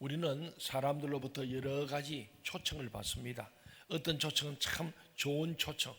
우리는 사람들로부터 여러 가지 초청을 받습니다. 어떤 초청은 참 좋은 초청,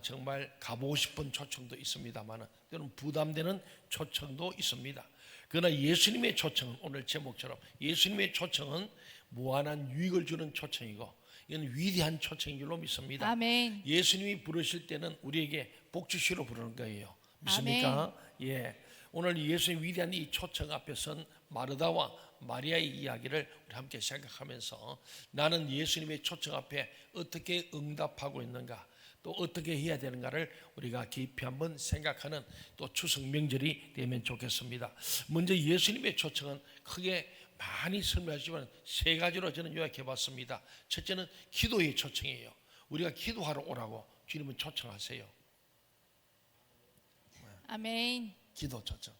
정말 가보고 싶은 초청도 있습니다만 때로는 부담되는 초청도 있습니다. 그러나 예수님의 초청은, 오늘 제목처럼 예수님의 초청은 무한한 유익을 주는 초청이고 이건 위대한 초청인 줄로 믿습니다. 아멘. 예수님이 부르실 때는 우리에게 복 주시러 부르는 거예요. 믿습니까? 예. 오늘 예수의 위대한 이 초청 앞에 선 마르다와 마리아의 이야기를 우리 함께 생각하면서 나는 예수님의 초청 앞에 어떻게 응답하고 있는가, 또 어떻게 해야 되는가를 우리가 깊이 한번 생각하는 또 추석 명절이 되면 좋겠습니다. 먼저 예수님의 초청은 크게 많이 설명하지만 세 가지로 저는 요약해 봤습니다. 첫째는 기도의 초청이에요. 우리가 기도하러 오라고 주님은 초청하세요. 아멘. 기도 초청.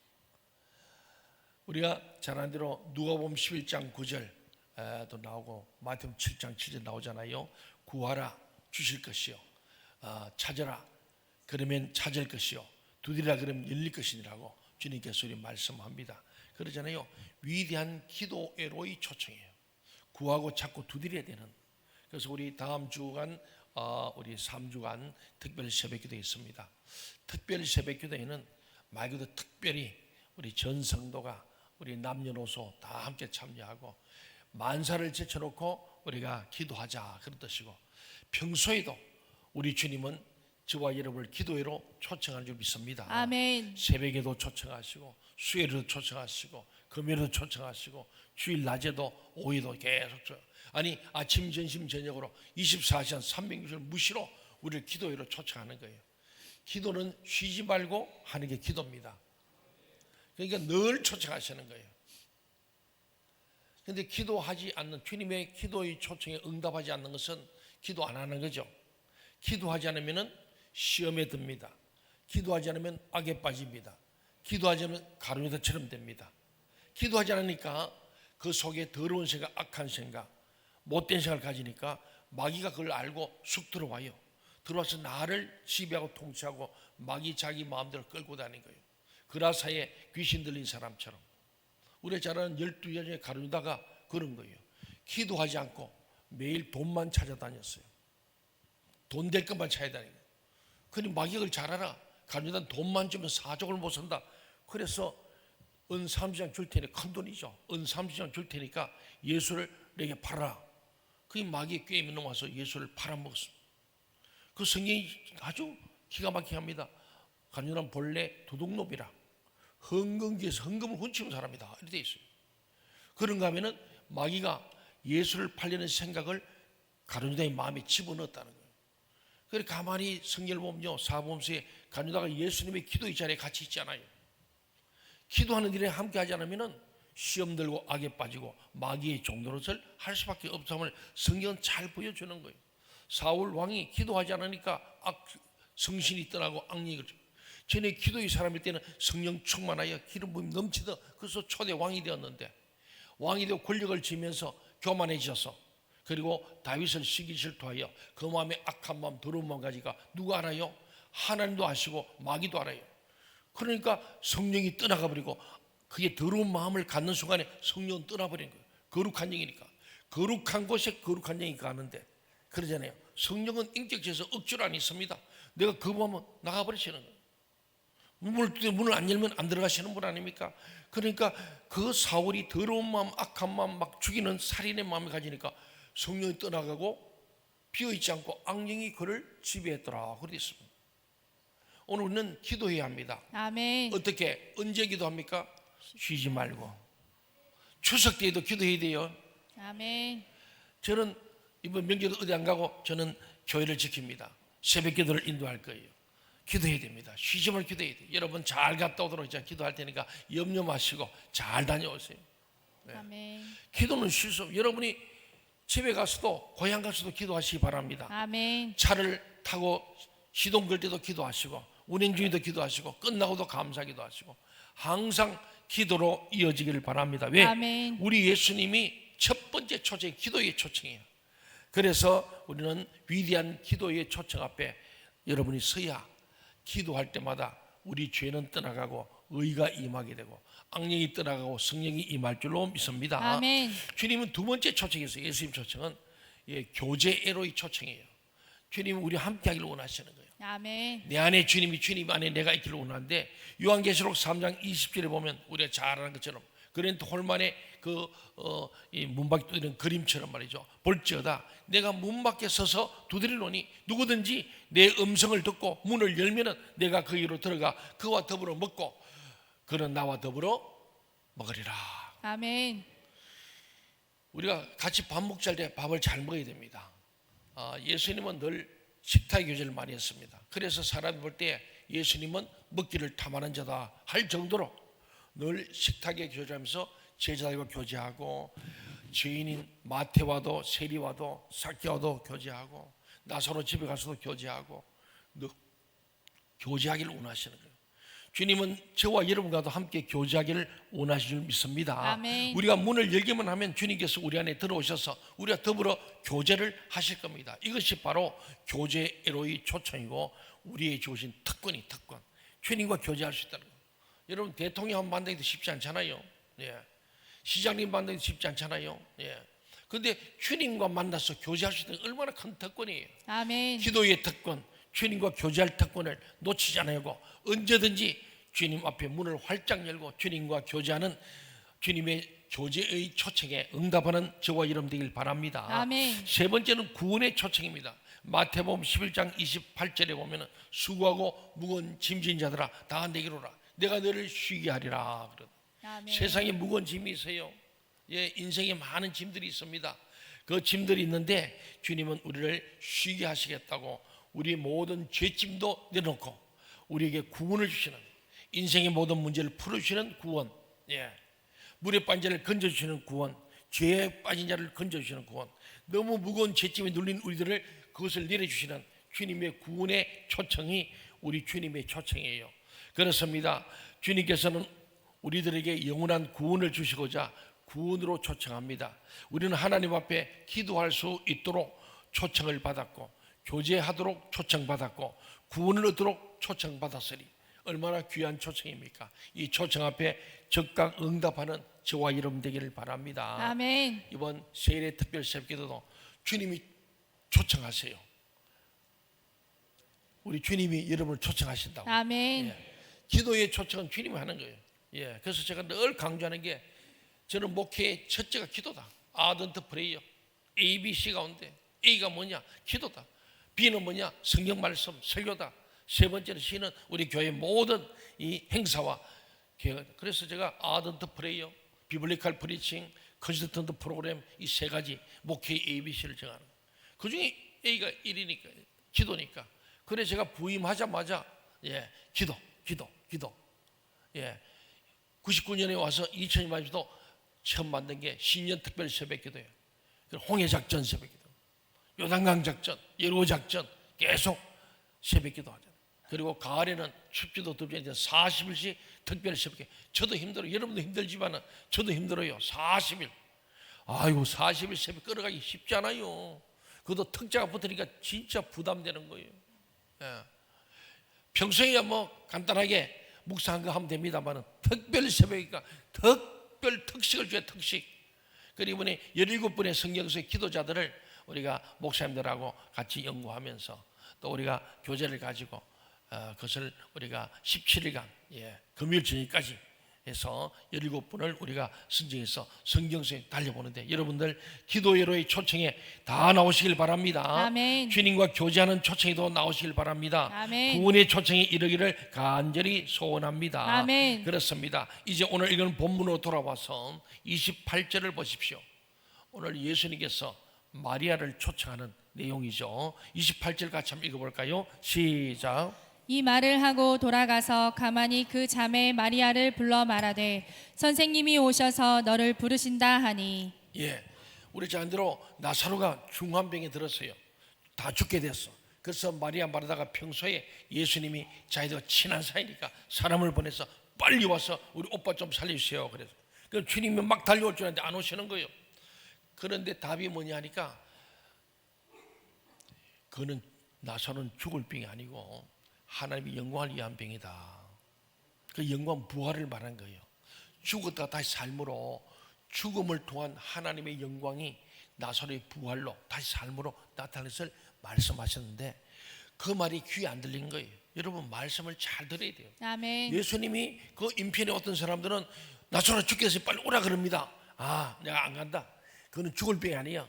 우리가 잘 아는 대로 누가복음 11장 9절도 나오고 마태복음 7장 7절 나오잖아요. 구하라 주실 것이요, 찾아라 그러면 찾을 것이요, 두드리라 그러면 열릴 것이니라고 주님께서 우리 말씀합니다. 그러잖아요. 위대한 기도회로의 초청이에요. 구하고 찾고 두드려야 되는. 그래서 우리 다음 주간 우리 3주간 특별 새벽기도 있습니다. 특별 새벽기도에는 말 그대로 특별히 우리 전 성도가, 우리 남녀노소 다 함께 참여하고 만사를 제쳐놓고 우리가 기도하자 그런 뜻이고, 평소에도 우리 주님은 저와 여러분을 기도회로 초청하는 줄 믿습니다. 아멘. 새벽에도 초청하시고 수요일에도 초청하시고 금요일에도 초청하시고 주일 낮에도 오후에도 계속 아니 아침 점심 저녁으로 24시간 360일 무시로 우리를 기도회로 초청하는 거예요. 기도는 쉬지 말고 하는 게 기도입니다. 그러니까 늘 초청하시는 거예요. 그런데 기도하지 않는, 주님의 기도의 초청에 응답하지 않는 것은 기도 안 하는 거죠. 기도하지 않으면 시험에 듭니다. 기도하지 않으면 악에 빠집니다. 기도하지 않으면 가룟유다처럼 됩니다. 기도하지 않으니까 그 속에 더러운 생각, 악한 생각, 못된 생각을 가지니까 마귀가 그걸 알고 쑥 들어와요. 들어와서 나를 지배하고 통치하고 마귀 자기 마음대로 끌고 다니는 거예요. 그라사에 귀신 들린 사람처럼. 우리 잘 아는 12여종의 가룟유다가 그런 거예요. 기도하지 않고 매일 돈만 찾아다녔어요. 돈 될 것만 찾아다니고. 그러니 마귀가 그걸 잘 알아. 가룟유다는 돈만 주면 사족을 못 산다. 그래서 은 30장 줄 테니, 큰 돈이죠. 은 30장 줄 테니까 예수를 내게 팔아라. 그게 마귀의 꾀임이 넘어와서 예수를 팔아먹었습니다. 그 성경이 아주 기가 막히게 합니다. 가룟유다는 본래 도둑놈이라 헌금기에서 헌금을 훔치는 사람이다 이렇게 되어 있어요. 그런가 하면은 마귀가 예수를 팔려는 생각을 가룟유다의 마음에 집어넣었다는 거예요. 그래서 가만히 성경을 보면요, 사복음서에 가룟유다가 예수님의 기도의 자리에 같이 있잖아요. 기도하는 일에 함께 하지 않으면 시험 들고 악에 빠지고 마귀의 종노릇을 할 수밖에 없음을 성경은 잘 보여주는 거예요. 사울 왕이 기도하지 않으니까 성신이 떠나고 악령이, 전에 기도의 사람일 때는 성령 충만하여 기름 부음이 넘치더 그래서 초대 왕이 되었는데, 왕이 되어 권력을 쥐면서 교만해져서, 그리고 다윗을 시기 질투하여 그 마음에 악한 마음, 더러운 마음 가지가 누가 알아요? 하나님도 아시고 마귀도 알아요. 그러니까 성령이 떠나가 버리고, 그게 더러운 마음을 갖는 순간에 성령은 떠나버린 거예요. 거룩한 영이니까. 거룩한 곳에 거룩한 영이 가는데, 그러잖아요. 성령은 인격체에서 억지로 안 있습니다. 내가 거부하면 나가버리시는 거예요. 문을 안 열면 안 들어가시는 분 아닙니까? 그러니까 그 사울이 더러운 마음, 악한 마음, 막 죽이는 살인의 마음을 가지니까 성령이 떠나가고 비어있지 않고 악령이 그를 지배했더라 그렇게 있습니다. 오늘 우리는 기도해야 합니다. 아멘. 어떻게, 언제 기도합니까? 쉬지 말고. 추석 때에도 기도해야 돼요. 아멘. 저는 이번 명절 어디 안 가고 저는 교회를 지킵니다. 새벽 기도를 인도할 거예요. 기도해야 됩니다. 쉬지 말고 기도해야 돼요. 여러분 잘 갔다 오도록 제가 기도할 테니까 염려 마시고 잘 다녀오세요. 네. 아멘. 기도는 쉴 수 없어요. 여러분이 집에 가서도 고향 가서도 기도하시기 바랍니다. 아멘. 차를 타고 시동 걸 때도 기도하시고 운행 중에도 기도하시고 끝나고도 감사기도 하시고 항상 기도로 이어지기를 바랍니다. 왜? 아멘. 우리 예수님이 첫 번째 초청이 기도의 초청이에요. 그래서 우리는 위대한 기도의 초청 앞에 여러분이 서야 기도할 때마다 우리 죄는 떠나가고 의가 임하게 되고 악령이 떠나가고 성령이 임할 줄로 믿습니다. 아멘. 주님은 두 번째 초청이 있어요. 예수님 초청은 교제 에로의 초청이에요. 주님은 우리 함께 하기를 원하시는 거예요. 아멘. 내 안에 주님이, 주님 안에 내가 있기를 원하는데, 요한계시록 3장 20절에 보면 우리가 잘 아는 것처럼 그랜트 홀만의 이 문밖에 두드리는 그림처럼 말이죠. 볼지어다 내가 문 밖에 서서 두드리노니 누구든지 내 음성을 듣고 문을 열면은 내가 거기로 들어가 그와 더불어 먹고 그는 나와 더불어 먹으리라. 아멘. 우리가 같이 밥 먹자 할 때 밥을 잘 먹어야 됩니다. 예수님은 늘 식탁 교제를 많이 했습니다. 그래서 사람이 볼 때 예수님은 먹기를 탐하는 자다 할 정도로 늘 식탁에 교제하면서 제자들과 교제하고, 죄인인 마태와도 세리와도 삭개와도 교제하고, 나사로 집에 가서도 교제하고, 늘 교제하기를 원하시는 거예요. 주님은 저와 여러분과도 함께 교제하기를 원하시는 줄 믿습니다. 아멘. 우리가 문을 열기만 하면 주님께서 우리 안에 들어오셔서 우리가 더불어 교제를 하실 겁니다. 이것이 바로 교제 에로의 초청이고 우리의 주신 특권. 주님과 교제할 수 있다는 거예요. 여러분, 대통령 만나기도 쉽지 않잖아요. 시장님 만나기도 쉽지 않잖아요. 그런데 주님과 만나서 교제할 수 있는 게 얼마나 큰 특권이에요. 아멘. 기도의 특권, 주님과 교제할 특권을 놓치지 않으려고 언제든지 주님 앞에 문을 활짝 열고 주님과 교제하는, 주님의 교제의 초청에 응답하는 저와 여러분 되길 바랍니다. 아멘. 세 번째는 구원의 초청입니다. 마태복음 11장 28절에 보면 수고하고 무거운 짐진 자들아 다 내게로 오라 내가 너를 쉬게 하리라. 아멘. 세상에 무거운 짐이 있어요. 인생에 많은 짐들이 있습니다. 그 짐들이 있는데 주님은 우리를 쉬게 하시겠다고 우리의 모든 죄짐도 내놓고 우리에게 구원을 주시는, 인생의 모든 문제를 풀어주시는 구원, 물에 빠진 자를 건져주시는 구원, 죄에 빠진 자를 건져주시는 구원, 너무 무거운 죄짐에 눌린 우리들을 그것을 내려주시는 주님의 구원의 초청이 우리 주님의 초청이에요. 그렇습니다. 주님께서는 우리들에게 영원한 구원을 주시고자 구원으로 초청합니다. 우리는 하나님 앞에 기도할 수 있도록 초청을 받았고, 교제하도록 초청받았고, 구원을 얻도록 초청받았으니 얼마나 귀한 초청입니까? 이 초청 앞에 적극 응답하는 저와 여러분 되기를 바랍니다. 아멘. 이번 세일의 특별 새벽기도도 주님이 초청하세요. 우리 주님이 여러분을 초청하신다고. 아멘. 기도의 초청은 주님이 하는 거예요. 그래서 제가 늘 강조하는 게, 저는 목회의 첫째가 기도다. 아던트 프레이어. A, B, C 가운데 A가 뭐냐? 기도다. B는 뭐냐? 성경 말씀, 설교다. 세 번째는 C는 우리 교회 모든 이 행사와 계획. 그래서 제가 아던트 프레이어, 비블리컬 프리칭, 컨설턴트 프로그램, 이 세 가지 목회의 ABC를 정하는 거예요. 그 중에 A가 1이니까, 기도니까. 그래서 제가 부임하자마자 기도. 99년에 와서 2000년에도 처음 만든 게 신년 특별 새벽기도예요. 홍해작전 새벽기도, 요단강 작전, 예로 작전 계속 새벽기도 하잖아요. 그리고 가을에는 춥지도 덥지 40일씩 특별 새벽기도. 저도 힘들어요. 여러분도 힘들지만 저도 힘들어요. 40일. 아이고, 40일 새벽 끌어가기 쉽지 않아요. 그것도 특자가 붙으니까 진짜 부담되는 거예요. 평소에야 뭐 간단하게 묵상한 거 하면 됩니다만 특별 새벽이니까 특별 특식을 줘야 특식. 그리고 이번에 17분의 성경서의 기도자들을 우리가 목사님들하고 같이 연구하면서 또 우리가 교제를 가지고 그것을 우리가 17일간 금요일 저녁까지 해서 17분을 우리가 선정해서 성경서에 달려보는데, 여러분들 기도회로의 초청에 다 나오시길 바랍니다. 아멘. 주님과 교제하는 초청에도 나오시길 바랍니다. 아멘. 구원의 초청이 이르기를 간절히 소원합니다. 아멘. 그렇습니다. 이제 오늘 읽은 본문으로 돌아와서 28절을 보십시오. 오늘 예수님께서 마리아를 초청하는 내용이죠. 28절 같이 한번 읽어볼까요? 시작. 이 말을 하고 돌아가서 가만히 그 자매 마리아를 불러 말하되 선생님이 오셔서 너를 부르신다 하니. 우리 자녀대로 나사로가 중환병에 들었어요. 다 죽게 됐어. 그래서 마리아 마르다가 평소에 예수님이 자기들과 친한 사이니까 사람을 보내서 빨리 와서 우리 오빠 좀 살려주세요. 그래서 주님이 막 달려올 줄 알았는데 안 오시는 거예요. 그런데 답이 뭐냐 하니까, 그는 나사로는 죽을 병이 아니고 하나님의 영광을 위한 병이다. 그 영광 부활을 말한 거예요. 죽었다가 다시 삶으로, 죽음을 통한 하나님의 영광이 나사로의 부활로 다시 삶으로 나타날 것을 말씀하셨는데 그 말이 귀에 안 들린 거예요. 여러분 말씀을 잘 들어야 돼요. 아멘. 예수님이 그 인편에 어떤 사람들은 나사로 죽겠어요, 빨리 오라 그럽니다. 아, 내가 안 간다. 그거는 죽을 병이 아니야.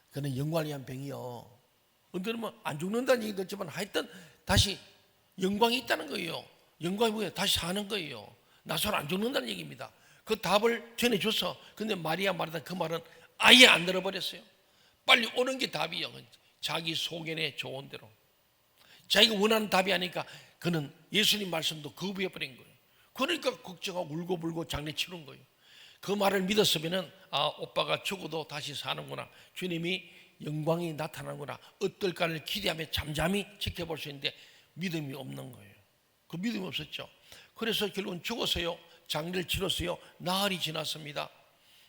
그거는 영광을 위한 병이요. 어떤 안 죽는다는 얘기도 있지만 하여튼 다시 영광이 있다는 거예요. 영광이 뭐예요? 다시 사는 거예요. 나사로 안 죽는다는 얘기입니다. 그 답을 전해줘서 근데 마리아 마르다 그 말은 아예 안 들어버렸어요. 빨리 오는 게 답이요. 자기 소견에 좋은 대로 자기가 원하는 답이 아니니까 그는 예수님 말씀도 거부해버린 거예요. 그러니까 걱정하고 울고불고 장례 치른 거예요. 그 말을 믿었으면 아, 오빠가 죽어도 다시 사는구나, 주님이 영광이 나타나는구나, 어떨까를 기대하며 잠잠히 지켜볼 수 있는데 믿음이 없는 거예요. 그 믿음이 없었죠. 그래서 결국은 죽었어요. 장례를 치렀어요. 나흘이 지났습니다.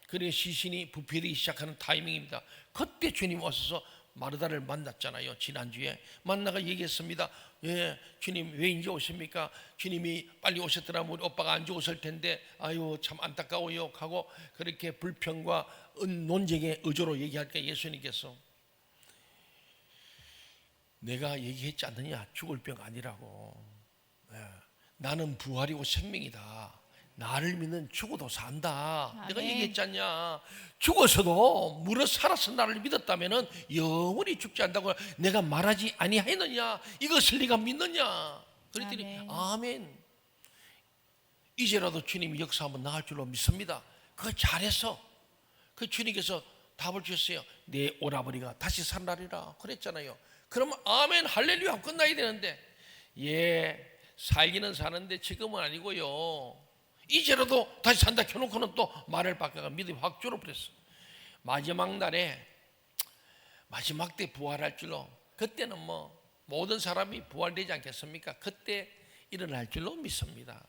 그래 시신이 부패되기 시작하는 타이밍입니다. 그때 주님 오셔서 마르다를 만났잖아요. 지난주에 만나가 얘기했습니다. 예, 주님 왜 이제 오십니까? 주님이 빨리 오셨더라면 우리 오빠가 안 죽었을 텐데 아유 참 안타까워요 하고 그렇게 불평과 논쟁의 의조로 얘기할 때 예수님께서 내가 얘기했지 않느냐, 죽을 병 아니라고. 예, 나는 부활이고 생명이다. 나를 믿는 죽어도 산다. 아멘. 내가 얘기했지 않냐. 죽어서도 무릇 살아서 나를 믿었다면 영원히 죽지 않다고 내가 말하지 아니하였느냐. 이것을 네가 믿느냐. 그랬더니 아멘. 아멘. 이제라도 주님이 역사하면 나을 줄로 믿습니다. 그거 잘해서 그 주님께서 답을 주셨어요. 내 오라버니가 다시 살라리라 그랬잖아요. 그러면 아멘 할렐루야 하고 끝나야 되는데 예, 살기는 사는데 지금은 아니고요. 이제라도 다시 산다 켜놓고는 또 말을 바꿔가 믿음이 확 줄어버렸어. 마지막 날에 마지막 때 부활할 줄로, 그때는 뭐 모든 사람이 부활되지 않겠습니까? 그때 일어날 줄로 믿습니다.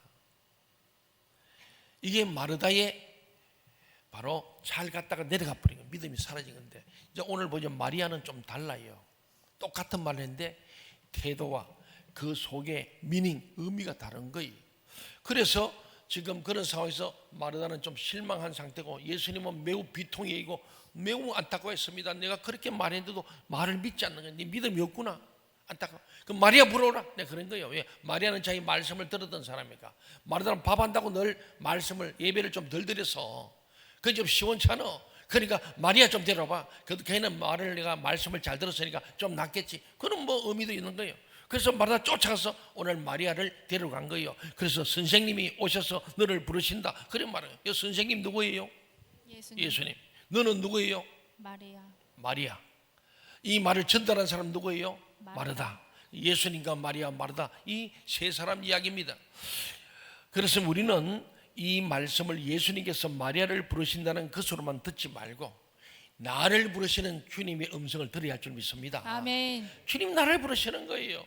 이게 마르다의 바로 잘 갔다가 내려가 버린 거예요. 믿음이 사라진 건데 이제 오늘 보면 마리아는 좀 달라요. 똑같은 말을 했는데 태도와 그 속에 미닝, 의미가 다른 거예요. 그래서 지금 그런 상황에서 마르다는 좀 실망한 상태고 예수님은 매우 비통해이고 매우 안타까워했습니다. 내가 그렇게 말했는데도 말을 믿지 않는 거야. 네 믿음이 없구나. 안타까워. 그럼 마리아 부러워라. 내가 그런 거예요. 왜? 마리아는 자기 말씀을 들었던 사람이니까. 마르다는 밥 한다고 늘 말씀을 예배를 좀 덜 드려서 그건 좀 시원찮아. 그러니까 마리아 좀 데려봐. 그래도 걔는 내가 말씀을 잘 들었으니까 좀 낫겠지. 그런 뭐 의미도 있는 거예요. 그래서 마르다 쫓아가서 오늘 마리아를 데려간 거예요. 그래서 선생님이 오셔서 너를 부르신다. 그런 말이에요. 이 선생님 누구예요? 예수님. 너는 누구예요? 마리아. 이 말을 전달한 사람 누구예요? 마르다. 예수님과 마리아, 마르다, 이 세 사람 이야기입니다. 그래서 우리는 이 말씀을 예수님께서 마리아를 부르신다는 것으로만 듣지 말고 나를 부르시는 주님의 음성을 들어야 할 줄 믿습니다. 아멘. 주님 나를 부르시는 거예요.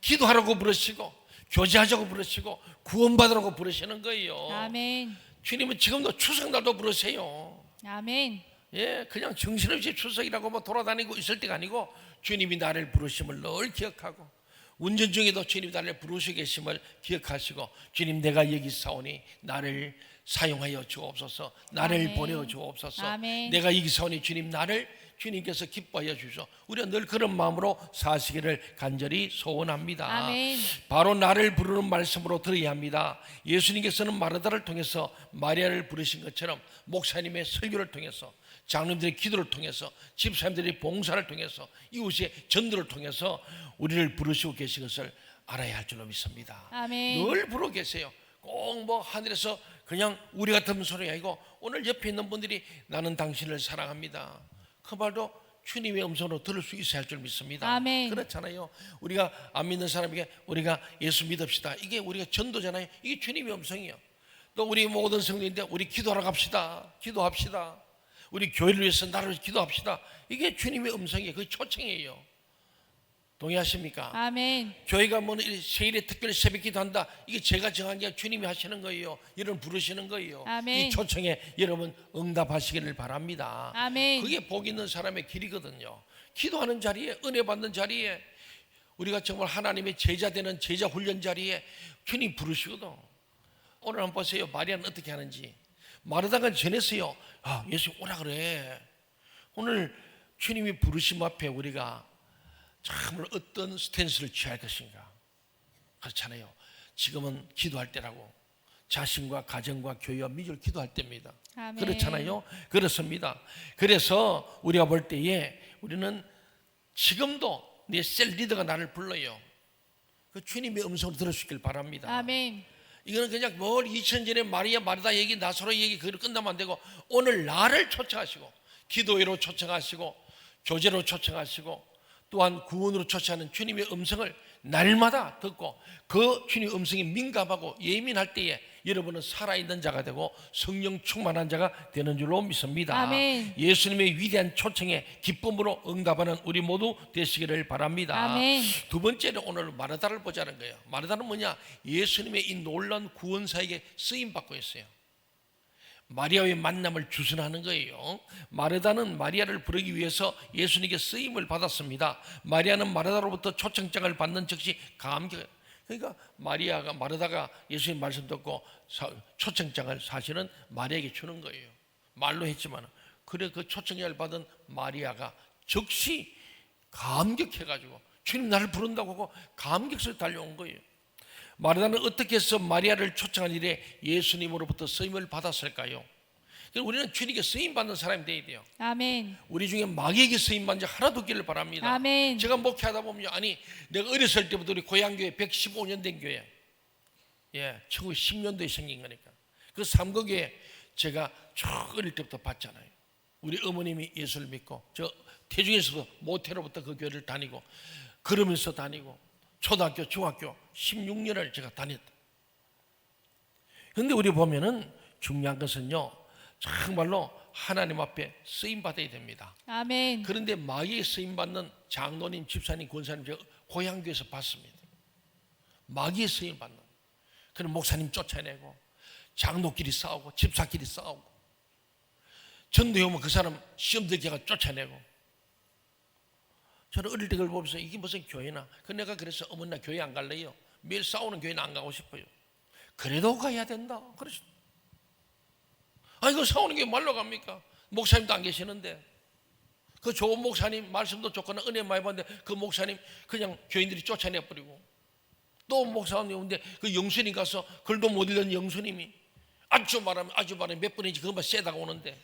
기도하라고 부르시고 교제하자고 부르시고 구원받으라고 부르시는 거예요. 아멘. 주님은 지금도 추석날도 부르세요. 아멘. 예, 그냥 정신없이 추석이라고 뭐 돌아다니고 있을 때가 아니고 주님이 나를 부르심을 늘 기억하고 운전 중에도 주님 나를 부르시고 계심을 기억하시고 주님 내가 여기 사오니 나를 사용하여 주옵소서. 나를 아멘. 보내어 주옵소서. 아멘. 내가 여기 사오니 주님 나를 주님께서 기뻐하여 주셔. 우리가 늘 그런 마음으로 사시기를 간절히 소원합니다. 아멘. 바로 나를 부르는 말씀으로 들어야 합니다. 예수님께서는 마르다를 통해서 마리아를 부르신 것처럼 목사님의 설교를 통해서 장로님들의 기도를 통해서 집사님들의 봉사를 통해서 이웃의 전도를 통해서 우리를 부르시고 계신 것을 알아야 할 줄로 믿습니다. 아멘. 늘 부르고 계세요. 꼭 뭐 하늘에서 그냥 우리 같은 소리가 아니고 오늘 옆에 있는 분들이 나는 당신을 사랑합니다. 그 말도 주님의 음성으로 들을 수 있어야 할 줄 믿습니다. 아멘. 그렇잖아요. 우리가 안 믿는 사람에게 우리가 예수 믿읍시다. 이게 우리가 전도잖아요. 이게 주님의 음성이에요. 또 우리 모든 성도인데 우리 기도하러 갑시다. 기도합시다. 우리 교회를 위해서 나를 기도합시다. 이게 주님의 음성이에요. 그 초청이에요. 동의하십니까? 아멘. 교회가 뭐 세일에 특별히 새벽 기도한다. 이게 제가 정한 게 주님이 하시는 거예요. 이런 부르시는 거예요. 아멘. 이 초청에 여러분 응답하시기를 바랍니다. 아멘. 그게 복 있는 사람의 길이거든요. 기도하는 자리에, 은혜 받는 자리에, 우리가 정말 하나님의 제자 되는 제자 훈련 자리에 주님 부르시거든. 오늘 한번 보세요. 마리아는 어떻게 하는지. 마르다가 전했어요. 아, 예수 오라 그래. 오늘 주님이 부르심 앞에 우리가 참으로 어떤 스탠스를 취할 것인가. 그렇잖아요. 지금은 기도할 때라고. 자신과 가정과 교회와 민족을 기도할 때입니다. 아멘. 그렇잖아요. 그렇습니다. 그래서 우리가 볼 때에 우리는 지금도 내 셀 리더가 나를 불러요. 그 주님의 음성을 들으시길 바랍니다. 아멘. 이거는 그냥 뭘 2000년에 마리아 마르다 얘기 나사로 얘기 그대로 끝나면 안 되고 오늘 나를 초청하시고 기도회로 초청하시고 교제로 초청하시고 또한 구원으로 초청하는 주님의 음성을 날마다 듣고 그 주님의 음성에 민감하고 예민할 때에 여러분은 살아있는 자가 되고 성령 충만한 자가 되는 줄로 믿습니다. 아멘. 예수님의 위대한 초청에 기쁨으로 응답하는 우리 모두 되시기를 바랍니다. 아멘. 두 번째는 오늘 마르다를 보자는 거예요. 마르다는 뭐냐? 예수님의 이 놀라운 구원사에게 쓰임받고 있어요. 마리아의 만남을 주선하는 거예요. 마르다는 마리아를 부르기 위해서 예수님께 쓰임을 받았습니다. 마리아는 마르다로부터 초청장을 받는 즉시 감격. 그러니까 마르다가 예수님 말씀 듣고 초청장을 사실은 마리아에게 주는 거예요. 말로 했지만 그래 그 초청장을 받은 마리아가 즉시 감격해가지고 주님 나를 부른다고 하고 감격스레 달려온 거예요. 마르다는 어떻게 해서 마리아를 초청한 일에 예수님으로부터 쓰임을 받았을까요? 우리는 주님께 쓰임받는 사람이 되어야 돼요. 아멘. 우리 중에 마귀에게 쓰임받는 자 하나도 없기를 바랍니다. 아멘. 제가 목회하다 보면 아니 내가 어렸을 때부터 우리 고향교회 115년 된 교회 1910년도에 생긴 거니까 그 삼거교회 제가 쭉 어릴 때부터 봤잖아요. 우리 어머님이 예수를 믿고 저 태중에서도 모태로부터 그 교회를 다니고 걸으면서 다니고 초등학교, 중학교 16년을 제가 다녔다. 그런데 우리 보면은 중요한 것은요, 정말로 하나님 앞에 쓰임 받아야 됩니다. 아멘. 그런데 마귀에 쓰임 받는 장로님, 집사님, 권사님 제가 고향교회에서 봤습니다. 마귀에 쓰임 받는. 그런 목사님 쫓아내고 장로끼리 싸우고 집사끼리 싸우고 전도해 오면 그 사람 시험 들게가 쫓아내고. 저는 어릴 때 그걸 보면서 이게 무슨 교회나. 그 내가 그래서 어머니 나 교회 안 갈래요. 매일 싸우는 교회는 안 가고 싶어요. 그래도 가야 된다. 그러시. 아니 그 싸우는 교회 말로 갑니까? 목사님도 안 계시는데. 그 좋은 목사님 말씀도 좋거나 은혜 많이 받는데 그 목사님 그냥 교인들이 쫓아내버리고 또 목사님 오는데 그 영수님 가서 글도 못 읽는 영수님이 아주 말하면 몇 번인지 그것만 세다가 오는데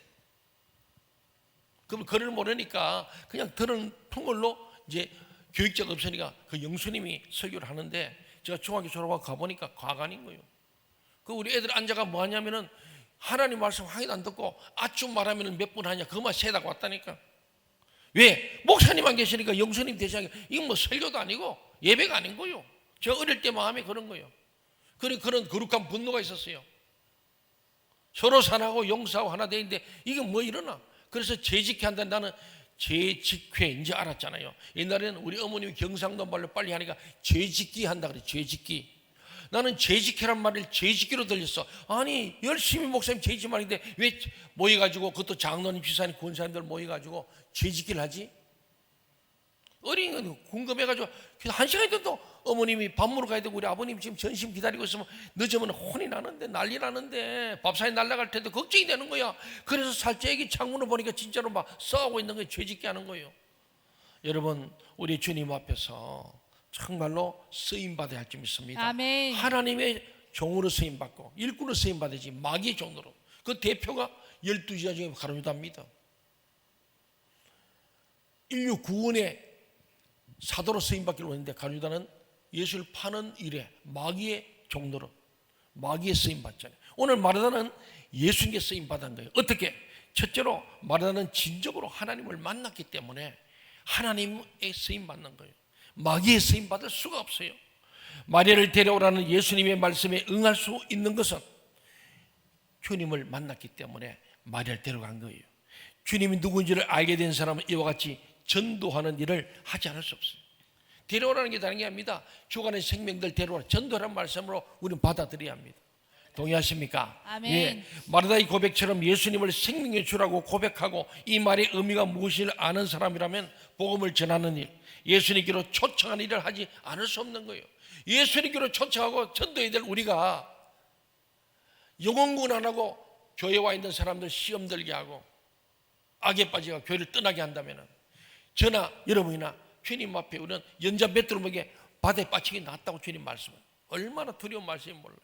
그럼 글을 모르니까 그냥 들은 통을로 이제 교육자가 없으니까 그 영수님이 설교를 하는데 제가 중학교 졸업하고 가보니까 과관인 거예요. 그 우리 애들 앉아가 뭐 하냐면은 하나님 말씀 하나도 안 듣고 아주 말하면 몇 분 하냐 그것만 세다가 왔다니까. 왜? 목사님 안 계시니까 영수님 대신에 이건 뭐 설교도 아니고 예배가 아닌 거예요. 저 어릴 때 마음에 그런 거예요. 그런 거룩한 분노가 있었어요. 서로 사랑하고 용서하고 하나 되는데 이게 뭐 이러나. 그래서 재직회 한다. 나는 재직회 이제 알았잖아요. 옛날에는 우리 어머님이 경상도 말로 빨리 하니까 재직기 한다 그래. 재직기. 나는 재직회란 말을 재직기로 들렸어. 아니 열심히 목사님 재직 말인데 왜 모여가지고 그것도 장로님, 집사님, 권사님들 모여가지고 재직기를 하지? 어린 건 궁금해가지고 한 시간이도 어머님이 밥 먹으러 가야 되고 우리 아버님 지금 전심 기다리고 있으면 늦으면 혼이 나는데 난리 나는데 밥상에 날아갈 텐데 걱정이 되는 거야. 그래서 살짝이 창문을 보니까 진짜로 막 싸우고 있는 거예요. 죄짓게 하는 거예요. 여러분 우리 주님 앞에서 정말로 쓰임받아야 할 줄 믿습니다. 아멘. 하나님의 종으로 쓰임받고 일꾼으로 쓰임받아야지 마귀의 종으로. 그 대표가 12지파 중에 가룟유다입니다. 인류 구원의 사도로 쓰임받기로 했는데 가룟유다는 예수를 파는 일에 마귀의 종로로 마귀의 쓰임받잖아요. 오늘 마르다는 예수님께 쓰임받은 거예요. 어떻게? 첫째로 마르다는 진정으로 하나님을 만났기 때문에 하나님의 쓰임받는 거예요. 마귀의 쓰임받을 수가 없어요. 마리아를 데려오라는 예수님의 말씀에 응할 수 있는 것은 주님을 만났기 때문에 마리아를 데려간 거예요. 주님이 누구인지를 알게 된 사람은 이와 같이 전도하는 일을 하지 않을 수 없어요. 데려오라는 게 다른 게 아닙니다. 죽어가는 생명들 데려오라. 전도라는 말씀으로 우리는 받아들여야 합니다. 동의하십니까? 아멘. 예, 마르다의 고백처럼 예수님을 생명의 주라고 고백하고 이 말의 의미가 무엇인지 아는 사람이라면 복음을 전하는 일, 예수님께로 초청하는 일을 하지 않을 수 없는 거예요. 예수님께로 초청하고 전도해야 될 우리가 영혼군 안 하고 교회 와 있는 사람들 시험 들게 하고 악에 빠지가 교회를 떠나게 한다면 저나 여러분이나 주님 앞에 우리는 연자 맷두루목에 바다에 빠지기 낫다고 주님 말씀을 얼마나 두려운 말씀인지 몰라요.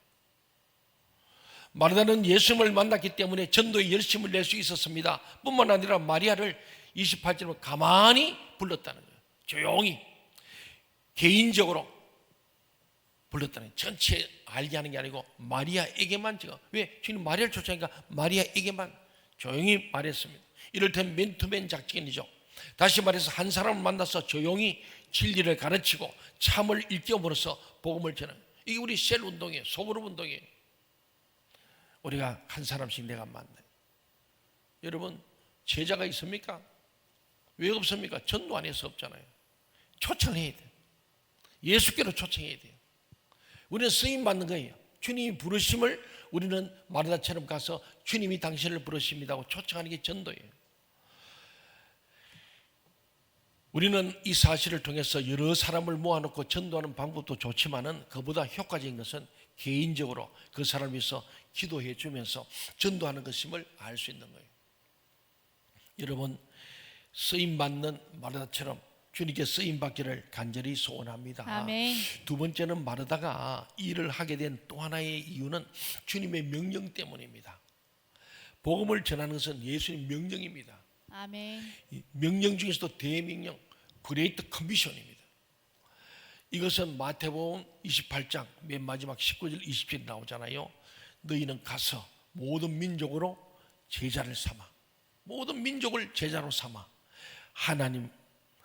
마르다는 예수님을 만났기 때문에 전도에 열심을 낼 수 있었습니다. 뿐만 아니라 마리아를 28절로 가만히 불렀다는 거예요. 조용히 개인적으로 불렀다는 거예요. 전체 알게 하는 게 아니고 마리아에게만. 지금 왜? 주님 마리아를 초청하니까 마리아에게만 조용히 말했습니다. 이를테면 맨투맨 작전이죠. 다시 말해서 한 사람을 만나서 조용히 진리를 가르치고 참을 일깨움으로써 복음을 전하는, 이게 우리 셀 운동이에요. 소그룹 운동이에요. 우리가 한 사람씩 내가 만나요. 여러분 제자가 있습니까? 왜 없습니까? 전도 안 해서 없잖아요. 초청해야 돼요. 예수께로 초청해야 돼요. 우리는 쓰임 받는 거예요. 주님이 부르심을 우리는 마르다처럼 가서 주님이 당신을 부르십니다 하고 초청하는 게 전도예요. 우리는 이 사실을 통해서 여러 사람을 모아놓고 전도하는 방법도 좋지만은 그보다 효과적인 것은 개인적으로 그 사람을 위해서 기도해 주면서 전도하는 것임을 알 수 있는 거예요. 여러분 쓰임받는 마르다처럼 주님께 쓰임받기를 간절히 소원합니다. 아멘. 두 번째는 마르다가 일을 하게 된 또 하나의 이유는 주님의 명령 때문입니다. 복음을 전하는 것은 예수님 명령입니다. 아멘. 명령 중에서도 대명령, 그레이트 커미션입니다. 이것은 마태복음 28장 맨 마지막 19절 20절 나오잖아요. 너희는 가서 모든 민족으로 제자를 삼아, 모든 민족을 제자로 삼아 하나님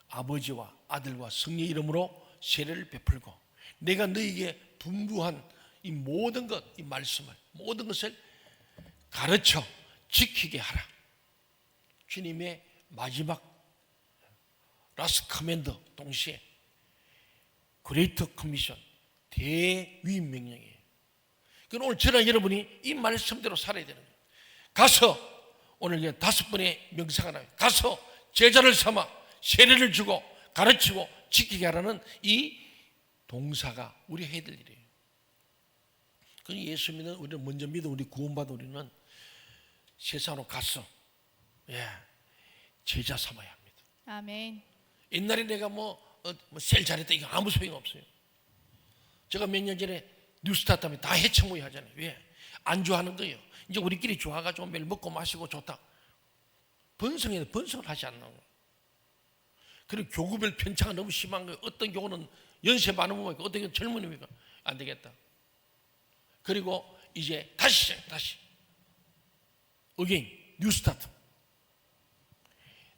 아버지와 아들과 성령의 이름으로 세례를 베풀고 내가 너희에게 분부한 이 모든 것, 이 말씀을 모든 것을 가르쳐 지키게 하라. 주님의 마지막 라스트 커맨더 동시에 그레이트 커미션, 대위임 명령이에요. 그럼 오늘 저랑 여러분이 이 말씀대로 살아야 되는 거예요. 가서 오늘 5번의 명사가 나와요. 가서 제자를 삼아 세례를 주고 가르치고 지키게 하라는 이 동사가 우리 해야 될 일이에요. 그럼 예수 믿는 우리는 먼저 믿어 우리 구원받은 우리는 세상으로 가서 제자 삼아야 합니다. 아멘. 옛날에 내가 셀 잘했다 이거 아무 소용 없어요. 제가 몇 년 전에 뉴스타트 하면 다 해쳐모이 하잖아요. 왜? 안 좋아하는 거예요. 이제 우리끼리 좋아가지고 매일 먹고 마시고 좋다. 번성을 하지 않는 거예요. 그리고 교구별 편차가 너무 심한 거예요. 어떤 교구는 연세 많은 분이고 어떤 경우는 젊은이니까 안 되겠다. 그리고 이제 다시 어게인 뉴스타트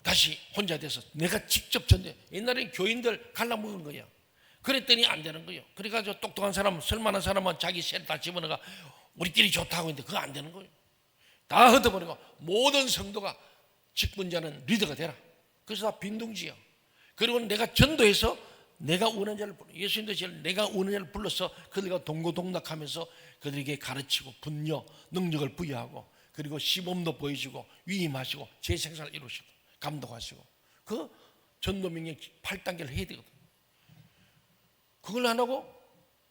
다시 혼자 돼서 내가 직접 전대. 옛날에 교인들 갈라먹은 거야. 그랬더니 안 되는 거예요. 그래가지고 똑똑한 사람, 쓸만한 사람은 자기 셀 다 집어넣어가 우리끼리 좋다고 했는데 그거 안 되는 거예요. 다 흩어버리고 모든 성도가 직분자는 리더가 되라. 그래서 다 빈둥지야. 그리고 내가 전도해서 내가 원하는 자를 불러, 예수님도 제일 내가 원하는 자를 불러서 그들과 동고동락하면서 그들에게 가르치고 분녀 능력을 부여하고 그리고 시범도 보여주고 위임하시고 재생산을 이루시고 감독하시고 그 전도명령 8단계를 해야 되거든요. 그걸 안 하고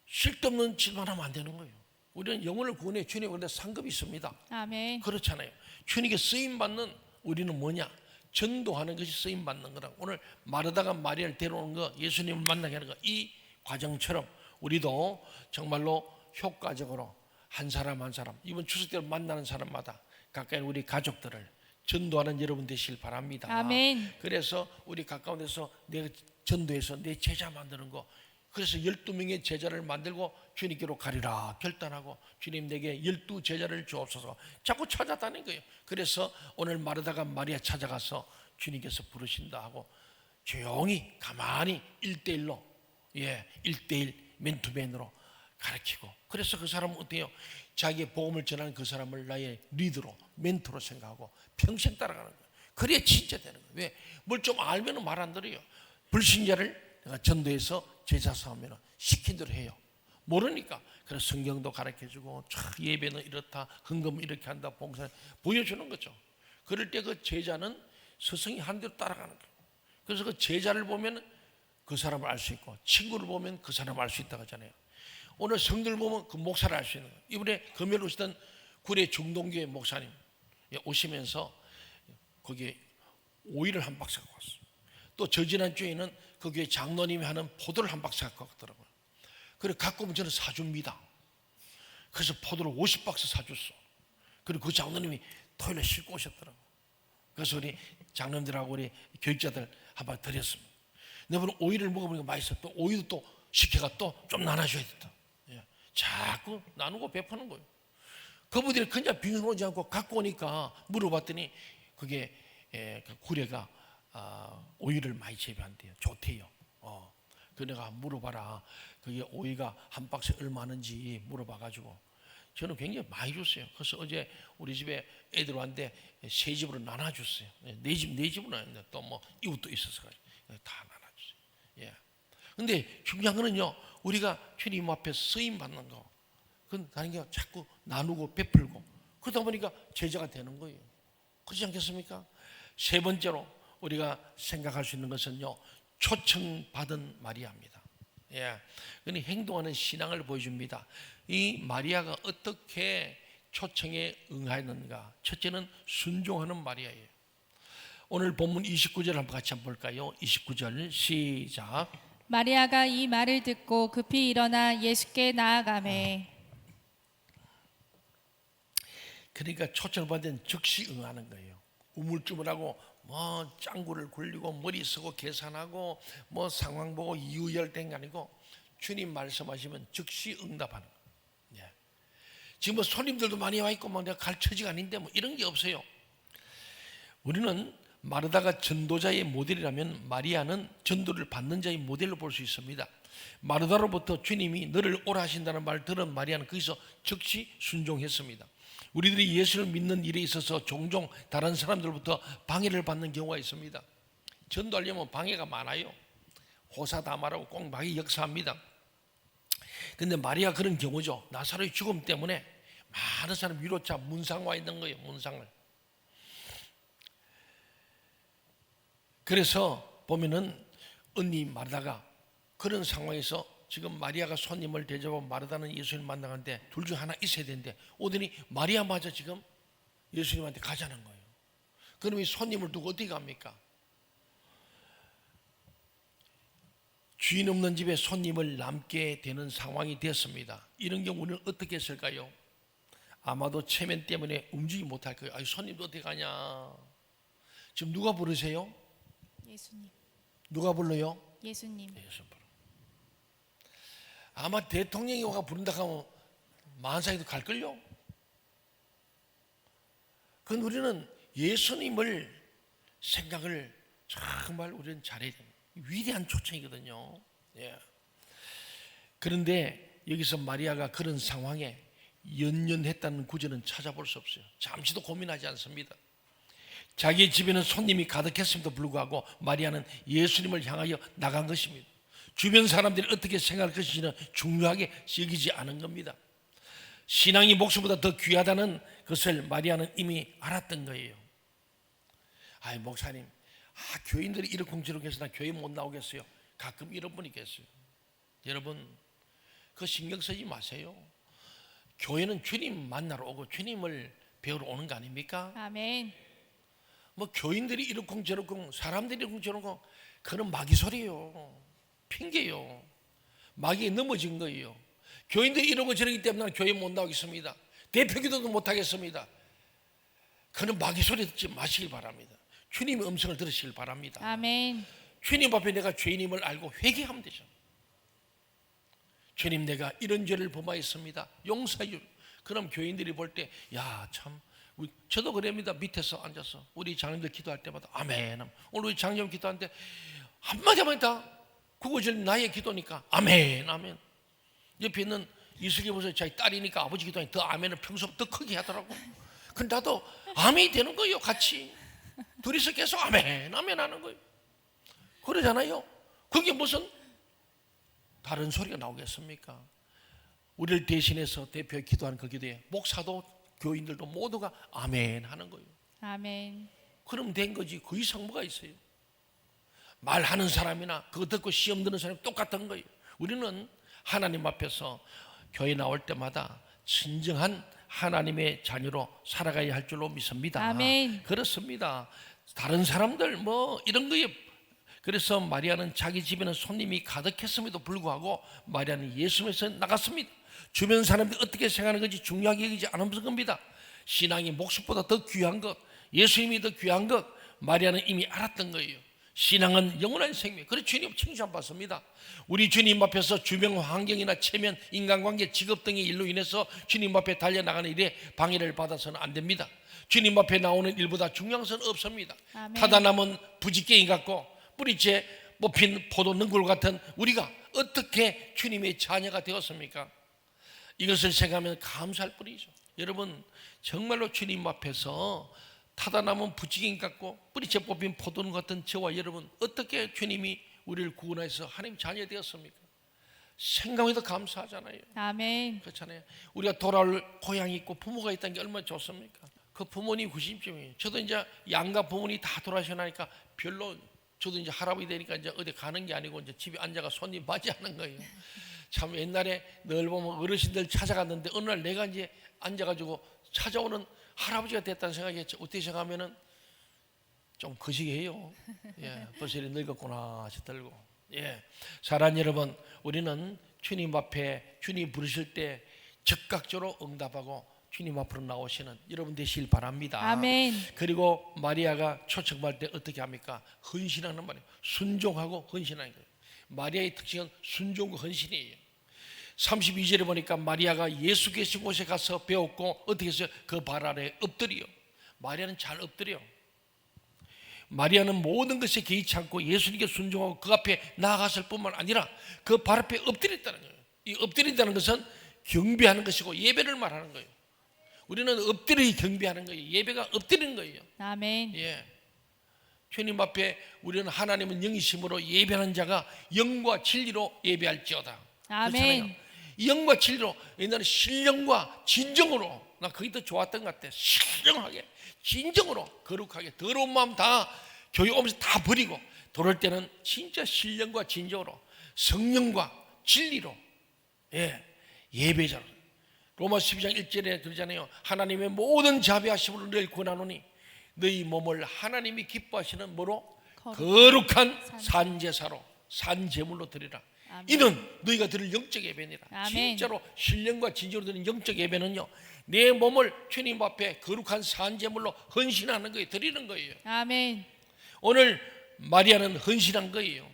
쓸데없는 짓만 하면 안 되는 거예요. 우리는 영혼을 구원해 주님 그런데 상급이 있습니다. 아멘. 그렇잖아요. 주님께 쓰임받는 우리는 뭐냐? 전도하는 것이 쓰임받는 거라. 오늘 마르다가 마리아를 데려오는 거, 예수님을 만나게 하는 거, 이 과정처럼 우리도 정말로 효과적으로 한 사람 한 사람 이번 추석 때 만나는 사람마다 가까이 우리 가족들을 전도하는 여러분 되시길 바랍니다. 아멘. 그래서 우리 가까운 데서 내가 전도해서 내 제자 만드는 거, 그래서 12명의 제자를 만들고 주님께로 가리라 결단하고 주님 내게 12 제자를 주옵소서 자꾸 찾아다닌 거예요. 그래서 오늘 마르다가 마리아 찾아가서 주님께서 부르신다 하고 조용히 가만히 1대1로 1대1 맨투맨으로 가르치고, 그래서 그 사람은 어때요? 자기의 복음을 전하는 그 사람을 나의 리더로 멘토로 생각하고 평생 따라가는 거예요. 그래야 진짜 되는 거예요. 왜? 뭘 좀 알면 말 안 들어요. 불신자를 내가 전도해서 제자 삼으면 시킨 대로 해요. 모르니까 그래서 성경도 가르쳐주고 예배는 이렇다, 헌금은 이렇게 한다, 봉사 보여주는 거죠. 그럴 때 그 제자는 스승이 한 대로 따라가는 거예요. 그래서 그 제자를 보면 그 사람을 알 수 있고 친구를 보면 그 사람을 알 수 있다고 하잖아요. 오늘 성도를 보면 그 목사를 알 수 있는 거예요. 이번에 금요일 오시던 구례 중동교회 목사님 오시면서 거기에 오이를 한 박스 갖고 왔어요. 또 저지난주에는 그 교회 장로님이 하는 포도를 한 박스 갖고 왔더라고요. 그래 갖고 오면 저는 사줍니다. 그래서 포도를 50박스 사줬어. 그리고 그 장로님이 토요일에 싣고 오셨더라고요. 그래서 우리 장로님들하고 우리 교육자들 한 번 드렸습니다. 내가 오이를 먹어보니까 맛있어. 또 오이도 또 식혜가 또 좀 나눠줘야 된다. 예. 자꾸 나누고 베푸는 거예요. 그분들이 그냥 빈손오지 않고 갖고 오니까 물어봤더니 그게 그 구례가 오이를 많이 재배한대요. 좋대요. 그 내가 물어봐라. 그게 오이가 한 박스에 얼마 하는지 물어봐가지고 저는 굉장히 많이 줬어요. 그래서 어제 우리 집에 애들 왔는데 세 집으로 나눠줬어요. 네 집으로 나눴는데 또 뭐 이웃도 있어서 다 나눠줬어요. 예. 근데 중요한 거는요, 우리가 주님 앞에 쓰임 받는 거, 그건 다른 게 자꾸 나누고 베풀고 그러다 보니까 제자가 되는 거예요. 그렇지 않겠습니까? 세 번째로 우리가 생각할 수 있는 것은요, 초청받은 마리아입니다. 예. 그는 행동하는 신앙을 보여줍니다. 이 마리아가 어떻게 초청에 응하였는가? 첫째는 순종하는 마리아예요. 오늘 본문 29절 한번 같이 한번 볼까요? 29절 시작. 마리아가 이 말을 듣고 급히 일어나 예수께 나아가매. 그러니까 초청을 받은 즉시 응하는 거예요. 우물쭈물하고 뭐 짱구를 굴리고 머리 쓰고 계산하고 뭐 상황 보고 이유열된 게 아니고 주님 말씀하시면 즉시 응답하는 거예요. 예. 지금 뭐 손님들도 많이 와 있고 뭐 내가 갈 처지가 아닌데 뭐 이런 게 없어요. 우리는 마르다가 전도자의 모델이라면 마리아는 전도를 받는 자의 모델로 볼 수 있습니다. 마르다로부터 주님이 너를 오라 하신다는 말을 들은 마리아는 거기서 즉시 순종했습니다. 우리들이 예수를 믿는 일에 있어서 종종 다른 사람들로부터 방해를 받는 경우가 있습니다. 전도하려면 방해가 많아요. 호사다마라고 꼭 많이 역사합니다. 그런데 마리아 그런 경우죠. 나사로의 죽음 때문에 많은 사람 위로차 문상 와 있는 거예요. 문상을. 그래서 보면은 언니 마르다가 그런 상황에서 지금 마리아가 손님을 대접하고 마르다는 예수님 만나는데 둘 중 하나 있어야 되는데 오더니 마리아마저 지금 예수님한테 가자는 거예요. 그럼 이 손님을 두고 어디 갑니까? 주인 없는 집에 손님을 남게 되는 상황이 되었습니다. 이런 경우는 어떻게 했을까요? 아마도 체면 때문에 움직이지 못할 거예요. 아니, 손님도 어떻게 가냐? 지금 누가 부르세요? 예수님. 누가 불러요? 예수님. 예수님 불러. 아마 대통령이 와가 부른다 하면 만상에도 갈걸요? 그건 우리는 예수님을 생각을 정말 우리는 잘해야 됩니다. 위대한 초청이거든요. 예. 그런데 여기서 마리아가 그런 상황에 연연했다는 구절은 찾아볼 수 없어요. 잠시도 고민하지 않습니다. 자기 집에는 손님이 가득했음에도 불구하고 마리아는 예수님을 향하여 나간 것입니다. 주변 사람들이 어떻게 생각할 것인지는 중요하게 여기지 않은 겁니다. 신앙이 목숨보다 더 귀하다는 것을 마리아는 이미 알았던 거예요. 아이 목사님, 교인들이 이러쿵저러쿵 해서 나 교회 못 나오겠어요. 가끔 이런 분이 계세요. 여러분, 그 신경 쓰지 마세요. 교회는 주님 만나러 오고 주님을 배우러 오는 거 아닙니까? 아멘. 뭐 교인들이 이러쿵저러쿵 사람들이 이러쿵저러쿵 그런 마귀 소리예요. 핑계요. 마귀에 넘어진 거예요. 교인들이 이러고 저러기 때문에 나는 교회 못 나오겠습니다. 대표기도도 못 하겠습니다. 그런 마귀 소리 듣지 마시길 바랍니다. 주님의 음성을 들으시길 바랍니다. 아멘. 주님 앞에 내가 죄인임을 알고 회개하면 되죠. 주님, 내가 이런 죄를 범하였습니다. 용서해 주. 그럼 교인들이 볼 때 야 참 저도 그럽니다. 밑에서 앉아서 우리 장님들 기도할 때마다 아멘. 오늘 우리 장님 기도하는데 한마디 하면 다 구구절 나의 기도니까 아멘 아멘. 옆에 있는 이슬기 보세요. 자기 딸이니까 아버지 기도하니 더 아멘을 평소보다 더 크게 하더라고. 근데 나도 아멘이 되는 거예요. 같이 둘이서 계속 아멘 아멘 하는 거예요. 그러잖아요. 그게 무슨 다른 소리가 나오겠습니까? 우리를 대신해서 대표에 기도하는 그 기도에 목사도 교인들도 모두가 아멘 하는 거예요. 아멘. 그럼 된 거지. 그 이상 뭐가 있어요? 말하는 사람이나 그거 듣고 시험 드는 사람이 똑같은 거예요. 우리는 하나님 앞에서 교회 나올 때마다 진정한 하나님의 자녀로 살아가야 할 줄로 믿습니다. 아멘. 그렇습니다. 다른 사람들 뭐 이런 거에, 그래서 마리아는 자기 집에는 손님이 가득했음에도 불구하고 마리아는 예수님에서 나갔습니다. 주변 사람들이 어떻게 생각하는 건지 중요하게 여기지 않으면서 겁니다. 신앙이 목숨보다 더 귀한 것, 예수님이 더 귀한 것, 마리아는 이미 알았던 거예요. 신앙은 영원한 생명. 그래서 주님 칭찬받습니다. 우리 주님 앞에서 주변 환경이나 체면, 인간관계, 직업 등의 일로 인해서 주님 앞에 달려나가는 일에 방해를 받아서는 안 됩니다. 주님 앞에 나오는 일보다 중요한 것은 없습니다. 아멘. 타다남은 부지깽이 같고 뿌리째 뽑힌 포도 능굴 같은 우리가 어떻게 주님의 자녀가 되었습니까? 이것을 생각하면 감사할 뿐이죠. 여러분, 정말로 주님 앞에서 타다남은 부지깽이 같고 뿌리째 뽑힌 포도는 같은 저와 여러분, 어떻게 주님이 우리를 구원해서 하나님 자녀 되었습니까? 생각해도 감사하잖아요. 아멘. 그렇잖아요. 우리가 돌아올 고향이 있고 부모가 있다는 게 얼마나 좋습니까? 그 부모님 90점이에요. 저도 이제 양가 부모님이 다 돌아가시나니까 별로, 저도 이제 할아버지 되니까 이제 어디 가는 게 아니고 이제 집에 앉아가 손님 맞이하는 거예요. 참 옛날에 늘 보면 어르신들 찾아갔는데 어느 날 내가 이제 앉아가지고 찾아오는 할아버지가 됐다는 생각이 어떻게 생각하면은 좀 거시기해요. 예, 벌써 이렇게 늙었구나 싶들고. 예, 사랑하는 여러분, 우리는 주님 앞에 주님 부르실 때 즉각적으로 응답하고 주님 앞으로 나오시는 여러분 되시길 바랍니다. 아멘. 그리고 마리아가 초청받을 때 어떻게 합니까? 헌신하는 말이에요. 순종하고 헌신하는 거예요. 마리아의 특징은 순종과 헌신이에요. 32절에 보니까 마리아가 예수 계신 곳에 가서 배웠고 어떻게 했어요? 그 발 아래 엎드려. 마리아는 잘 엎드려. 마리아는 모든 것에 개의치 않고 예수님께 순종하고 그 앞에 나아갔을 뿐만 아니라 그 발 앞에 엎드렸다는 거예요. 이 엎드린다는 것은 경배하는 것이고 예배를 말하는 거예요. 우리는 엎드려 경배하는 거예요. 예배가 엎드리는 거예요. 아멘. 예. 주님 앞에 우리는 하나님은 영이심으로 예배하는 자가 영과 진리로 예배할지어다. 아멘. 그렇잖아요. 영과 진리로, 옛날에 신령과 진정으로, 나 그게 더 좋았던 것 같아. 신령하게, 진정으로, 거룩하게, 더러운 마음 다 교육하면서 다 버리고 돌아올 때는 진짜 신령과 진정으로, 성령과 진리로, 예, 예배자로. 로마 12장 1절에 그러잖아요. 하나님의 모든 자비하심으로 너희를 구원하노니 너희 몸을 하나님이 기뻐하시는 뭐로? 거룩한 산제사로, 산제물로 드리라. 아멘. 이는 너희가 드릴 영적 예배니라. 아멘. 진짜로 신령과 진정으로 드리는 영적 예배는요, 내 몸을 주님 앞에 거룩한 산제물로 헌신하는 거예요. 드리는 거예요. 아멘. 오늘 마리아는 헌신한 거예요.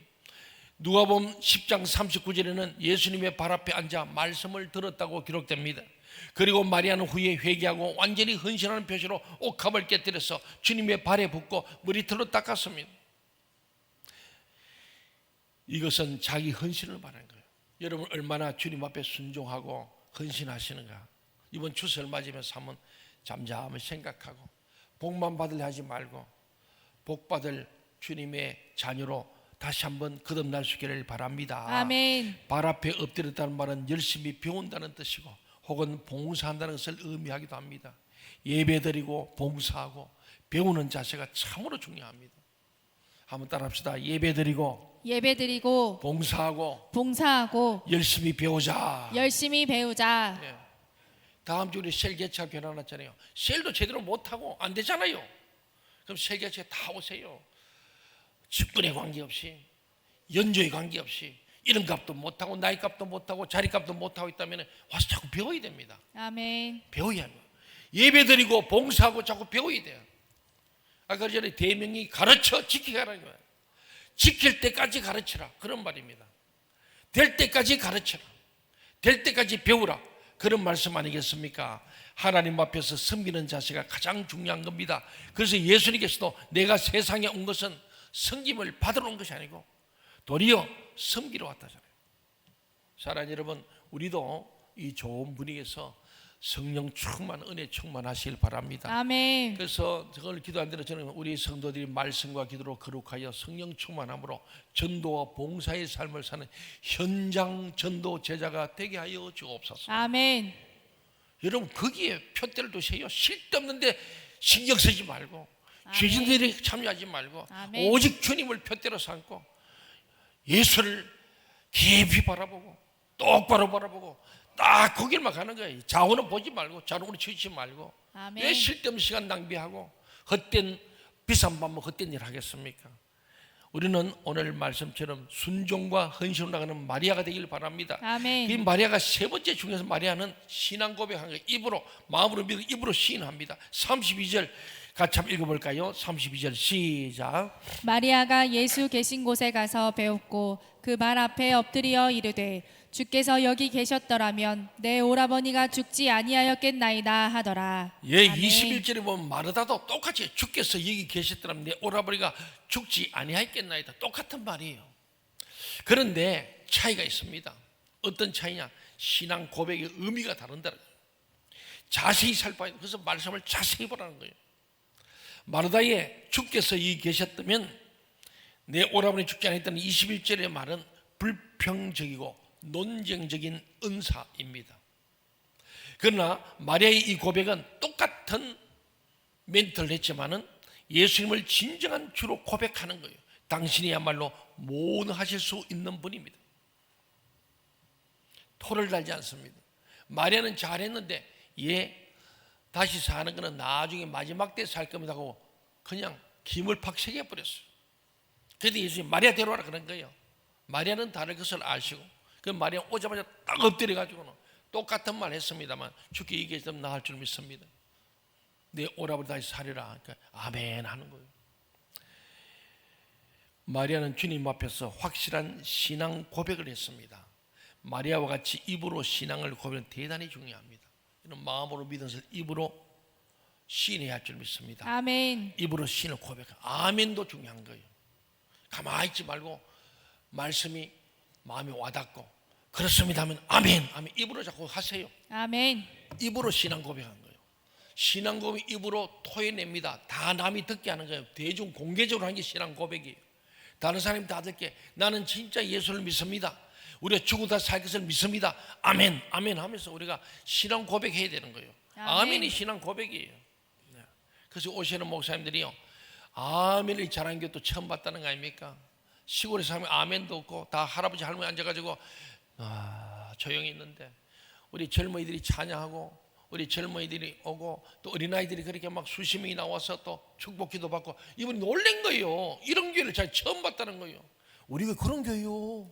누가복음 10장 39절에는 예수님의 발 앞에 앉아 말씀을 들었다고 기록됩니다. 그리고 마리아는 후에 회개하고 완전히 헌신하는 표시로 옥합을 깨뜨려서 주님의 발에 붓고 머리털로 닦았습니다. 이것은 자기 헌신을 말하는 거예요. 여러분 얼마나 주님 앞에 순종하고 헌신하시는가. 이번 추석을 맞으면서 한번 잠잠히 생각하고 복만 받으려 하지 말고 복 받을 주님의 자녀로 다시 한번 거듭날 수 있기를 바랍니다. 아멘. 발 앞에 엎드렸다는 말은 열심히 배운다는 뜻이고 혹은 봉사한다는 것을 의미하기도 합니다. 예배드리고 봉사하고 배우는 자세가 참으로 중요합니다. 한번 따라합시다. 예배드리고 봉사하고 열심히 배우자. 열심히 배우자. 예. 다음 주 우리 셀 개최 변화났잖아요. 셀도 제대로 못하고 안 되잖아요. 그럼 셀 개최 다 오세요. 직분에 관계없이, 연조에 관계없이, 이름값도 못하고 나이값도 못하고 자리값도 못하고 있다면 와서 자꾸 배워야 됩니다. 아멘. 배워야 합니다. 예배드리고 봉사하고 자꾸 배워야 돼요. 아까 전에 대명이 가르쳐 지키게 하라는 거예요. 지킬 때까지 가르치라, 그런 말입니다. 될 때까지 가르쳐라, 될 때까지 배우라, 그런 말씀 아니겠습니까? 하나님 앞에서 섬기는 자세가 가장 중요한 겁니다. 그래서 예수님께서도 내가 세상에 온 것은 섬김을 받으러 온 것이 아니고 도리어 섬기러 왔다잖아요. 사랑하는 여러분, 우리도 이 좋은 분위기에서 성령 충만, 은혜 충만하시길 바랍니다. 아멘. 그래서 그걸 기도한 대로 저는 우리 성도들이 말씀과 기도로 거룩하여 성령 충만함으로 전도와 봉사의 삶을 사는 현장 전도 제자가 되게 하여 주옵소서. 아멘. 여러분 거기에 표대를 두세요. 쓸데없는데 신경 쓰지 말고, 죄진들이 참여하지 말고, 아멘. 오직 주님을 표대로 삼고 예수를 깊이 바라보고 똑바로 바라보고 딱 거길만 가는 거예요. 좌우는 보지 말고 좌우는 치우치 말고. 아멘. 왜 쓸데없는 시간 낭비하고 헛된 비싼 밥 먹고 헛된 일 하겠습니까? 우리는 오늘 말씀처럼 순종과 헌신으로 나가는 마리아가 되길 바랍니다. 아멘. 이 마리아가 세 번째 중에서 마리아는 신앙 고백한 거예요. 입으로, 마음으로 믿고 입으로 시인합니다. 32절 같이 한번 읽어볼까요? 32절 시작. 마리아가 예수 계신 곳에 가서 배웠고 그 발 앞에 엎드려 이르되 주께서 여기 계셨더라면 내 오라버니가 죽지 아니하였겠나이다 하더라. 예, 아멘. 21절에 보면 마르다도 똑같이 주께서 여기 계셨더라면 내 오라버니가 죽지 아니하였겠나이다. 똑같은 말이에요. 그런데 차이가 있습니다. 어떤 차이냐? 신앙 고백의 의미가 다른다. 자세히 살펴야 돼. 그래서 말씀을 자세히 보라는 거예요. 마르다에 주께서 여기 계셨다면 내 오라버니 죽지 않았다는 21절의 말은 불평적이고 논쟁적인 은사입니다. 그러나 마리아의 이 고백은 똑같은 멘트를 했지만은 예수님을 진정한 주로 고백하는 거예요. 당신이야말로 모든 하실 수 있는 분입니다. 토를 달지 않습니다. 마리아는 잘했는데 다시 사는 것은 나중에 마지막 때 살 겁니다 하고 그냥 김을 팍 새겨버렸어요. 그런데 예수님 마리아 데려와라 그런 거예요. 마리아는 다를 것을 아시고 그 마리아 오자마자 딱 엎드려가지고는 똑같은 말 했습니다만 주께 얘기했으면 나을 줄 믿습니다. 내 오라버니 다시 살리라. 그러니까 아멘 하는 거예요. 마리아는 주님 앞에서 확실한 신앙 고백을 했습니다. 마리아와 같이 입으로 신앙을 고백하는 대단히 중요합니다. 이런 마음으로 믿은 것을 입으로 시인해야 할 줄 믿습니다. 아멘. 입으로 신을 고백하는 아멘도 중요한 거예요. 가만히 있지 말고 말씀이 마음에 와닿고 그렇습니다 하면 아멘 하면 입으로 자꾸 하세요. 아멘. 입으로 신앙 고백한 거예요. 신앙 고백 입으로 토해냅니다. 다 남이 듣게 하는 거예요. 대중 공개적으로 하는 게 신앙 고백이에요. 다른 사람이 다 듣게 나는 진짜 예수를 믿습니다. 우리가 죽고 살 것을 믿습니다. 아멘 아멘 하면서 우리가 신앙 고백해야 되는 거예요. 아멘이 신앙 고백이에요. 그래서 오시는 목사님들이요 아멘을 잘하는 것도 처음 봤다는 거 아닙니까? 시골에서 하면 아멘도 없고 다 할아버지 할머니 앉아가지고 조용히 있는데 우리 젊은이들이 찬양하고 우리 젊은이들이 오고 또 어린아이들이 그렇게 막 수십 명이 나와서 또 축복기도 받고 이분이 놀란 거예요. 이런 교회를 잘 처음 봤다는 거예요. 우리가 그런 교회요.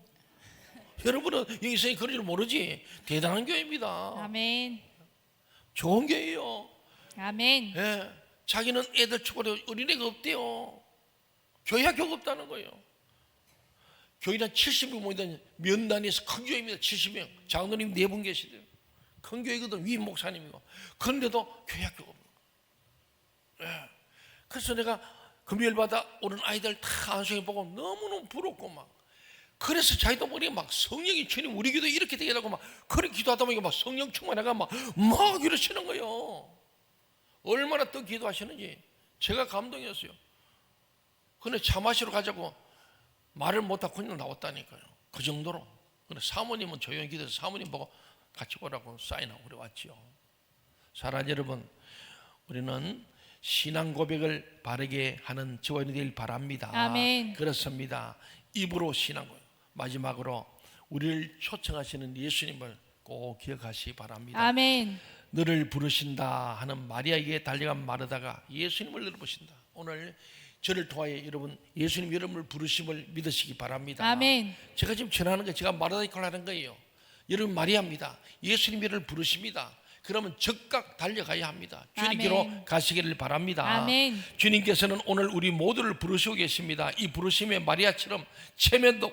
여러분은 여기서 그런 줄 모르지. 대단한 교회입니다. 아멘. 좋은 교회예요. 아멘. 예, 자기는 애들 축복하고 어린애가 없대요. 교회 학교가 없다는 거예요. 교회는 70명 모이던 면단위에서 큰 교회입니다. 70명. 장로님 4분 계시대요. 큰 교회거든. 위임 목사님이고. 그런데도 교회 학교가 없는 거예요. 예. 그래서 내가 금요일마다 오는 아이들 다 안수해 보고 너무너무 부럽고 막 그래서 자기도 모르게 막 성령이 주님 우리 교도 이렇게 되게 하고 막 그렇게 기도하다 보니까 막 성령 충만해가 막 이러시는 거예요. 얼마나 또 기도하시는지 제가 감동이었어요. 근데 차 마시러 가자고 말을 못하고 그냥 나왔다니까요. 그 정도로. 근데 사모님은 조용히 기도해서 사모님 보고 같이 오라고 사인하고 그래 왔지요. 사랑하는 여러분, 우리는 신앙 고백을 바르게 하는 저와 여러분이 되길 바랍니다. 아멘. 그렇습니다. 입으로 신앙 고백. 마지막으로 우리를 초청하시는 예수님을 꼭 기억하시기 바랍니다. 아멘. 너를 부르신다 하는 마리아에게 달려간 마르다가 예수님을 너를 부르신다. 오늘 저를 통하여 여러분 예수님 여러분을 부르심을 믿으시기 바랍니다. 아멘. 제가 지금 전하는 게 제가 마르다 역할을 하는 거예요. 여러분 마리아입니다. 예수님이 저를 부르십니다. 그러면 즉각 달려가야 합니다. 주님께로 아멘. 가시기를 바랍니다. 아멘. 주님께서는 오늘 우리 모두를 부르시고 계십니다. 이 부르심에 마리아처럼 체면도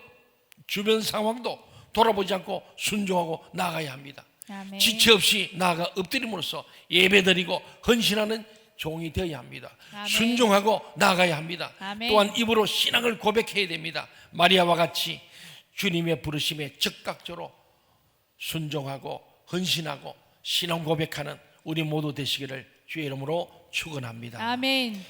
주변 상황도 돌아보지 않고 순종하고 나아가야 합니다. 아멘. 지체 없이 나아가 엎드림으로써 예배드리고 헌신하는 종이 되어야 합니다. 아멘. 순종하고 나아가야 합니다. 아멘. 또한 입으로 신앙을 고백해야 됩니다. 마리아와 같이 주님의 부르심에 즉각적으로 순종하고 헌신하고 신앙 고백하는 우리 모두 되시기를 주의 이름으로 축원합니다. 아멘.